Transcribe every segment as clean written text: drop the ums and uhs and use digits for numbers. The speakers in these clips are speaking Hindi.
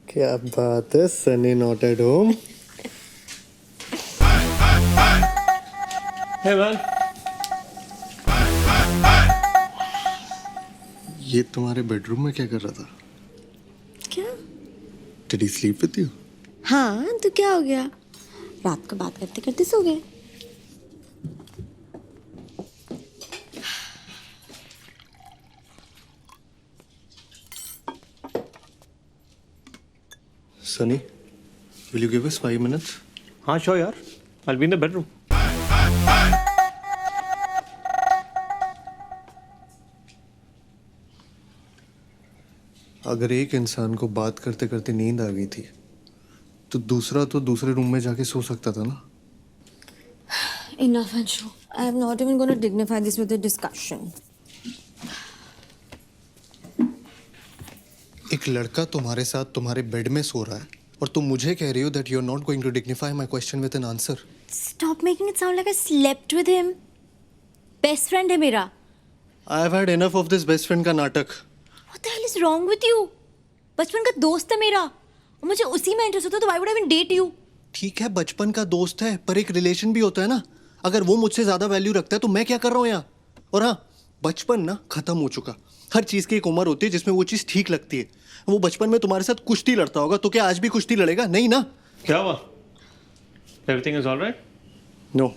क्या बात है, Sunny not at home. Hey man, ये तुम्हारे बेडरूम में क्या कर रहा था? क्या? Did he sleep with you? हाँ तो क्या हो गया, रात को बात करते करते सो गए। Sunny, will you give us 5 minutes? हाँ sure यार, I'll be in the bedroom. अगर एक इंसान को बात करते करते नींद आ गई थी तो दूसरा तो दूसरे रूम में जाके सो सकता था ना। Enough, Anshu. I'm not even going to dignify this with a discussion. एक लड़का तुम्हारे साथ तुम्हारे बेड में सो रहा है और तुम मुझे कह रही हो that you're not going to dignify my question with an answer. Stop making it sound like I slept with him. Best friend है मेरा. I've had enough of this best friend का नाटक। What the hell is wrong with you? बचपन का दोस्त है मेरा और मुझे उसी में इंटरेस्ट होता तो why would I even date you? ठीक है, बचपन का दोस्त है पर एक रिलेशन भी होता है ना। अगर वो मुझसे ज्यादा वैल्यू रखता है तो मैं क्या कर रहा हूँ यहाँ। और हाँ, बचपन ना खत्म हो चुका। हर चीज की एक उम्र होती है जिसमें वो चीज ठीक लगती है। वो बचपन में तुम्हारे साथ कुश्ती लड़ता होगा तो क्या आज भी कुश्ती लड़ेगा? नहीं ना। क्या हुआ? Everything is all right? No,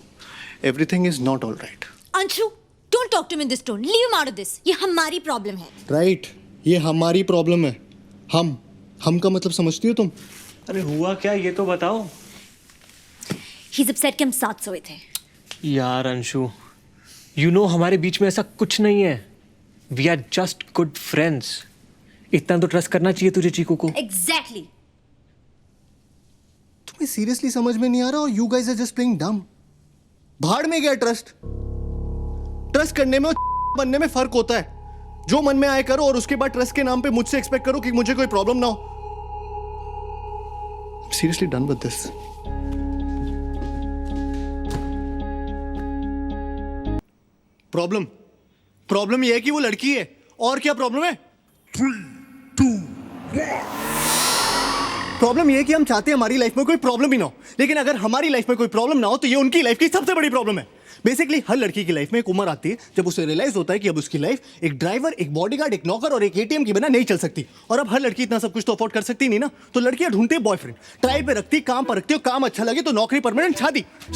everything is not all right. Anshu, don't talk to me in this tone. Leave him out of this. ये हमारी प्रॉब्लम है. राइट, ये हमारी प्रॉब्लम है। हम का मतलब समझती हो तुम? अरे हुआ क्या ये तो बताओ। He's upset कि हम साथ सोए थे. यार अंशु, you know हमारे बीच में ऐसा कुछ नहीं है। We are just good friends. इतना तो ट्रस्ट करना चाहिए तुझे चीकू को। Exactly. तुम्हें सीरियसली समझ में नहीं आ रहा और you guys are just playing dumb. भाड़ में गया ट्रस्ट। ट्रस्ट करने में और बनने में फर्क होता है। जो मन में आए करो और उसके बाद ट्रस्ट के नाम पे मुझसे एक्सपेक्ट करो कि मुझे कोई प्रॉब्लम ना हो। Seriously done with this. Problem ये है कि वो लड़की है। और क्या प्रॉब्लम है? प्रॉब्लम ये है कि हम चाहते हैं हमारी लाइफ में कोई प्रॉब्लम ही ना हो, लेकिन अगर हमारी लाइफ में कोई प्रॉब्लम ना हो तो ये उनकी लाइफ की सबसे बड़ी प्रॉब्लम है। बेसिकली हर लड़की की लाइफ में एक उम्र आती है जब उसे रियलाइज होता है कि अब उसकी लाइफ एक ड्राइवर, एक बॉडीगार्ड, एक नौकर और एक एटीएम के बिना नहीं चल सकती। और अब हर लड़की इतना सब कुछ तो अफोर्ड कर सकती नहीं ना, तो लड़कियां ढूंढती है बॉयफ्रेंड, ट्रायल पे रखती, काम पर रखती हो, काम अच्छा लगे तो नौकरी, परमानेंट,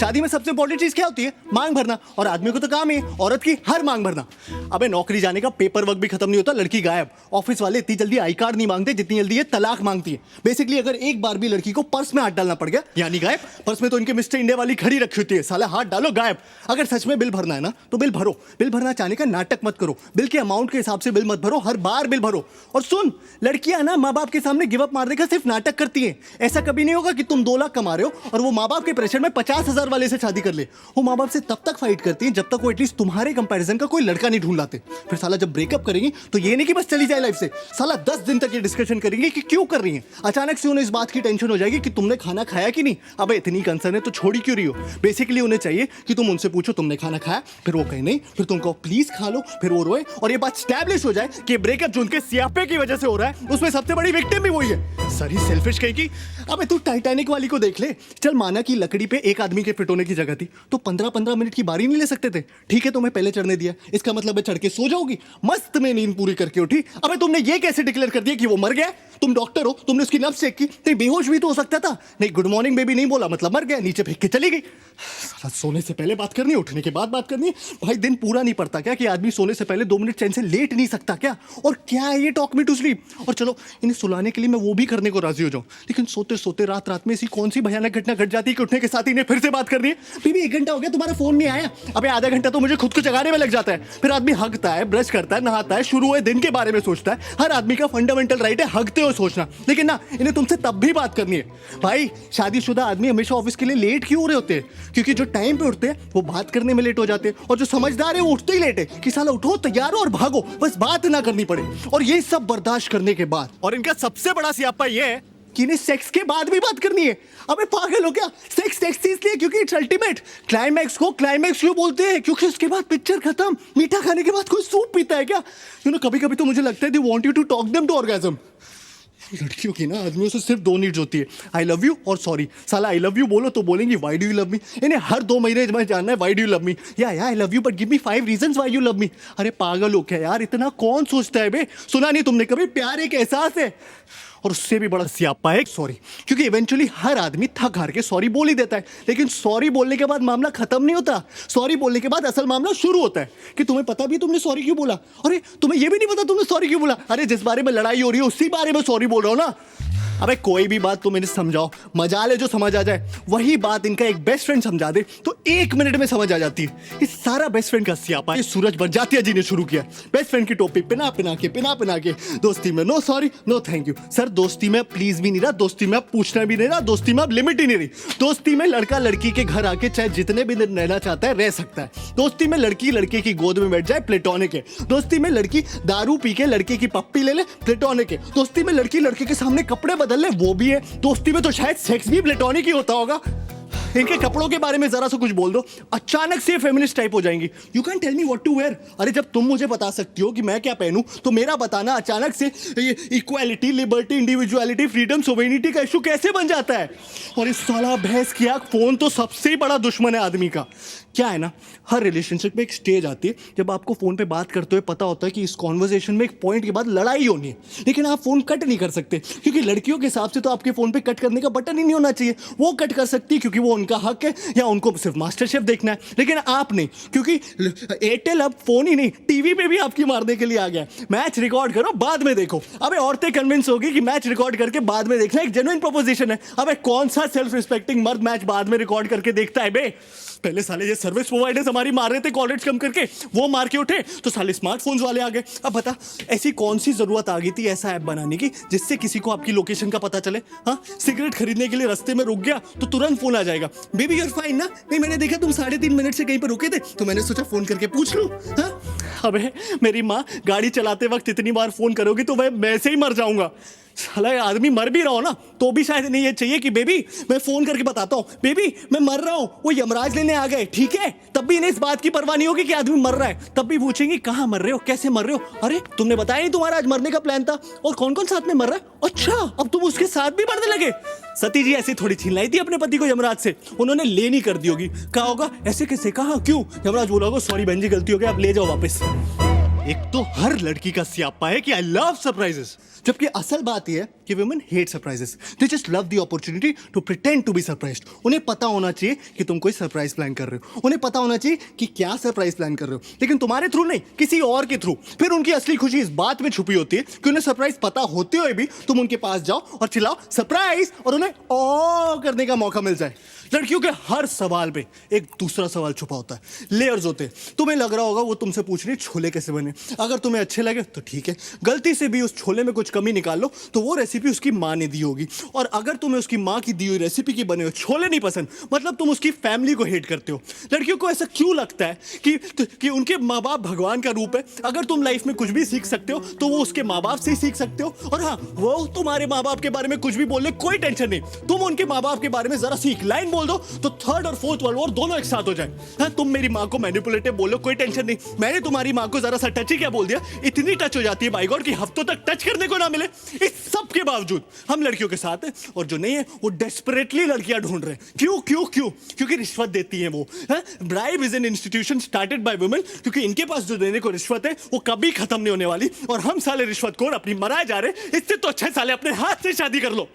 शादी में सबसे इंपॉर्टेंट चीज क्या होती है? मांग भरना। और आदमी को तो काम है औरत की हर मांग भरना। अबे नौकरी जाने का पेपर वर्क भी खत्म नहीं होता, लड़की गायब। ऑफिस वाले इतनी जल्दी आई कार्ड नहीं मांगते जितनी जल्दी ये तलाक मांगती है। बेसिकली अगर एक बार भी लड़की को पर्स में हाथ डालना पड़ गया यानी गायब। पर्स में तो इनके मिस्टर इंडिया वाली घड़ी रखी होती है, साला हाथ डालो गायब। अगर सच में बिल भरना है ना तो बिल भरो। बिल भरना चाहने का नाटक मत करो। बिल के अमाउंट के हिसाब से बिल मत भरो, हर बार बिल भरो। और सुन, लड़कियां ना माँ बाप के सामने गिव अप मारने का सिर्फ नाटक करती हैं। ऐसा कभी नहीं होगा कि तुम 2 लाख कमा रहे हो और वो माँ बाप के प्रेशर में 50,000 वाले से शादी कर ले। वो माँ बाप से तब तक फाइट करती हैं जब तक वो एटलीस्ट तुम्हारे कंपैरिजन का कोई लड़का नहीं ढूंढ लाते। फिर साला जब ब्रेकअप करेंगी तो ये नहीं कि बस चली जाए लाइफ से, साला 10 दिन तक ये डिस्कशन करेंगे कि क्यों कर रही है। अचानक से उन्हें इस बात की टेंशन हो जाएगी कि तुमने खाना खाया कि नहीं। अब इतनी कंसर्न है तो छोड़ी क्यों रही हो? बेसिकली उन्हें चाहिए कि तुम उनसे पूछो तुमने खाना खाया, फिर वो कहे नहीं, फिर तुम कहो प्लीज खा लो, फिर वो रोए और ये बात स्टैब्लिश हो जाए कि ब्रेकअप जो उनके सियापे की वजह से हो रहा है उसमें सबसे बड़ी विक्टिम भी वही है। सही सेल्फिश कहेगी। अबे तू टाइटैनिक वाली को देख ले। चल माना कि लकड़ी पे एक आदमी के फिट होने की जगह थी तो 15-15 मिनट की बारी नहीं ले सकते थे? ठीक है, तुम्हें पहले चढ़ने दिया, इसका मतलब है चढ़ के सो जाओगी। मस्त में नींद पूरी करके उठी। अबे तुमने ये कैसे डिक्लेयर कर दिया कि वो मर गया? तुम डॉक्टर हो, तुमने उसकी नब्ज चेक की, नहीं बेहोश भी तो हो सकता था। नहीं गुड मॉर्निंग बेबी नहीं बोला मतलब मर गया, नीचे फेंक के चली गई। साला सोने से पहले बात करनी है, उठने के बाद बात करनी है। भाई दिन पूरा नहीं पड़ता क्या कि आदमी सोने से पहले 2 मिनट चैन से लेट नहीं सकता क्या? और क्या है ये टॉक मी टू स्लीप? और चलो इन्हें सुलाने के लिए मैं वो भी करने को राजी हो जाऊं, लेकिन सोते सोते रात रात में ऐसी कौन सी भयानक घटना घट जाती है कि उठने के साथ इन्हें फिर से बात करनी है। बीबी 1 घंटा हो गया तुम्हारा फोन नहीं आया। अबे आधा घंटा तो मुझे खुद को जगाने में लग जाता है। फिर आदमी हगता है, ब्रश करता है, नहाता है, शुरू हुए दिन के बारे में सोचता है। हर आदमी का फंडामेंटल राइट है हगते हुए सोचना, लेकिन ना इन्हें तुमसे तब भी बात करनी है। भाई शादीशुदा आदमी हमेशा ऑफिस के लिए लेट क्यों हो रहे होते हैं? क्योंकि जो टाइम पे उठते हैं वो बात करने में लेट हो जाते हैं, और जो समझदार है वो उठते ही लेट है कि साला उठो, तैयार हो और भागो, बस बात ना करनी पड़े। और ये सब बर्दाश्त करने के बाद, और इनका सबसे बड़ा सियापा ये है कि इन्हें सेक्स के बाद भी बात करनी है। अबे पागल हो क्या? सेक्स सेक्स इसलिए क्योंकि इट्स अल्टीमेट। क्लाइमैक्स को क्लाइमैक्स क्यों बोलते हैं? क्योंकि उसके बाद पिक्चर खत्म। मीठा खाने के बाद कोई सूप पीता है क्या? कभी कभी तो मुझे लगता है they want you to talk them to orgasm. लड़कियों की ना आदमियों से सिर्फ दो नीड्स होती है, आई लव यू और सॉरी। साला आई लव यू बोलो तो बोलेंगी why do you love me. इन्हें हर 2 महीने में जानना है why do you love me, या I love you but give me 5 reasons why you love me. अरे पागल हो क्या यार, इतना कौन सोचता है बे। सुना नहीं तुमने कभी, प्यार एक एहसास है और उससे भी बड़ा स्यापा है सॉरी। क्योंकि इवेंचुअली हर आदमी थक हार के सॉरी बोल ही देता है, लेकिन सॉरी बोलने के बाद मामला खत्म नहीं होता। सॉरी बोलने के बाद असल मामला शुरू होता है कि तुम्हें पता भी तुमने सॉरी क्यों बोला। अरे तुम्हें यह भी नहीं पता तुमने सॉरी क्यों बोला। अरे जिस बारे में लड़ाई हो रही है उसी बारे में सॉरी बोल रहा हो ना। अबे कोई भी बात तुम इन्हें समझाओ, मजाल है जो समझ आ जाए। वही बात इनका एक बेस्ट फ्रेंड समझा दे तो 1 मिनट में समझ आ जाती है। इस सारा बेस्ट फ्रेंड का स्यापा है सूरज बरजातिया जी ने शुरू किया। बेस्ट फ्रेंड की टोपी पिना पिना के दोस्ती में no sorry no thank you. Sir दोस्ती में प्लीज भी नहीं रहा, दोस्ती में पूछना भी नहीं रहा, दोस्ती में अब लिमिट ही नहीं रही। दोस्ती में लड़का लड़की के घर आके चाहे जितने भी दिन रहना चाहता है रह सकता है। दोस्ती में लड़की लड़के की गोद में बैठ जाए, प्लेटोनिक है। दोस्ती में लड़की दारू पी के लड़के की पप्पी ले ले, प्लेटोनिक है। दोस्ती में लड़की लड़के के सामने कपड़े बदल ले, वो भी है। दोस्ती में तो शायद सेक्स भी प्लेटोनिक ही होता होगा। इनके कपड़ों के बारे में जरा सा कुछ बोल दो, अचानक से फेमिनिस्ट टाइप हो जाएंगी। You can tell me what to wear. अरे जब तुम मुझे बता सकती हो कि मैं क्या पहनूं तो मेरा बताना अचानक से ये equality, liberty, individuality, freedom, sovereignty का इशू कैसे बन जाता है। और इस साला भैंस की आंख फोन तो सबसे बड़ा दुश्मन है आदमी का। क्या है ना, हर रिलेशनशिप में एक स्टेज आती है जब आपको फोन पे बात करते हुए पता होता है कि इस कॉन्वर्सेशन में एक पॉइंट के बाद लड़ाई होनी है, लेकिन आप फोन कट नहीं कर सकते क्योंकि लड़कियों के हिसाब से तो आपके फोन पे कट करने का बटन ही नहीं होना चाहिए। वो कट कर सकती क्योंकि वो उनका हक है या उनको सिर्फ मास्टर शेफ देखना है, लेकिन आप नहीं, क्योंकि एयरटेल अब फोन ही नहीं टीवी पे भी आपकी मारने के लिए आ गया। मैच रिकॉर्ड करो बाद में देखो। अबे औरतें कन्विंस होगी कि मैच रिकॉर्ड करके बाद में देखना एक जेन्युइन प्रोपोजिशन है। अबे कौन सा सेल्फ रिस्पेक्टिंग मर्द मैच बाद में रिकॉर्ड करके देखता है बे। पहले साले ये सर्विस प्रोवाइडर्स हमारी मार रहे थे कॉलेज कम करके, वो मार के उठे तो साले स्मार्टफोन्स वाले आ गए। अब बता ऐसी कौन सी जरूरत आ गई थी ऐसा ऐप बनाने की जिससे किसी को आपकी लोकेशन का पता चले। हाँ, सिगरेट खरीदने के लिए रास्ते में रुक गया तो तुरंत फोन आ जाएगा, बेबी यूर फाइन ना। नहीं मैंने देखा तुम 3.5 मिनट से कहीं पर रुके थे तो मैंने सोचा फोन करके पूछ लूं। हाँ, अबे मेरी माँ गाड़ी चलाते वक्त इतनी बार फोन करोगी तो मैं से ही मर जाऊंगा। साला ये आदमी मर भी रहा हो ना तो भी शायद नहीं ये चाहिए कि बेबी मैं फोन करके बताता हूँ, बेबी मैं मर रहा हूँ, वो यमराज लेने आ गए, ठीक है। तब भी इन्हें इस बात की परवाह नहीं होगी कि आदमी मर रहा है, तब भी पूछेंगे कहाँ मर रहे हो, कैसे मर रहे हो। अरे तुमने बताया नहीं तुम्हारा आज मरने का प्लान था, और कौन कौन साथ में मर रहा है। अच्छा अब तुम उसके साथ भी मरने लगे। सती जी ऐसी थोड़ी छीन लाई थी अपने पति को यमराज से, उन्होंने ले नहीं कर दी होगी। कहा होगा ऐसे कैसे, कहा क्यों। यमराज बोला होगा सॉरी बहन जी गलती हो गई, आप ले जाओ वापस। एक तो हर लड़की का स्यापा है कि आई लव सरप्राइजेस, जबकि असल बात यह है कि women hate surprises. They just love the opportunity to pretend to be surprised. उन्हें पता होना चाहिए कि तुम कोई सरप्राइज प्लान कर रहे हो, उन्हें पता होना चाहिए कि क्या सरप्राइज प्लान कर रहे हो, लेकिन तुम्हारे थ्रू नहीं, किसी और के थ्रू। फिर उनकी असली खुशी इस बात में छुपी होती है कि उन्हें सरप्राइज पता होते हुए भी तुम उनके पास जाओ और चिल्लाओ सरप्राइज और उन्हें ओ करने का मौका मिल जाए। लड़कियों के हर सवाल पे एक दूसरा सवाल छुपा होता है, लेयर्स होते हैं। तुम्हें लग रहा होगा वो तुमसे पूछ रही छोले कैसे बने, अगर तुम्हें अच्छे लगे तो ठीक है, गलती से भी उस छोले में कुछ कमी निकाल लो तो वो रेसिपी उसकी माँ ने दी होगी। और अगर तुम्हें उसकी माँ की दी हुई रेसिपी की बने हुए छोले नहीं पसंद, मतलब तुम उसकी फैमिली को हेट करते हो। लड़कियों को ऐसा क्यों लगता है कि उनके माँ बाप भगवान का रूप है। अगर तुम लाइफ में कुछ भी सीख सकते हो तो वो उसके माँ बाप से ही सीख सकते हो। और हाँ, वो तुम्हारे माँ बाप के बारे में कुछ भी बोले कोई टेंशन नहीं, तुम उनके माँ बाप के बारे में जरा सी एक लाइन बोल दो तो 3rd और 4th वर्ल्ड वॉर दोनों एक साथ हो जाए। हाँ, तुम मेरी माँ को मैनिपुलेटिव बोलो कोई टेंशन नहीं, मैंने तुम्हारी माँ को जरा सा टच ही क्या बोल दिया, इतनी टच हो जाती है बाई गॉड कि हफ्तों तक टच करने को ना मिले। इस सब के बावजूद हम लड़कियों के साथ हैं, और जो नहीं है वो डेस्परेटली लड़कियां ढूंढ रहे हैं। क्यों क्यों क्यों? क्योंकि रिश्वत देती हैं वो। Bribe is an institution started by women, क्योंकि इनके पास जो देने को रिश्वत है वो कभी खत्म नहीं होने वाली, और हम साले रिश्वत खोर अपनी मराए जा रहे। इससे तो अच्छा साले अपने हाथ से शादी कर लो।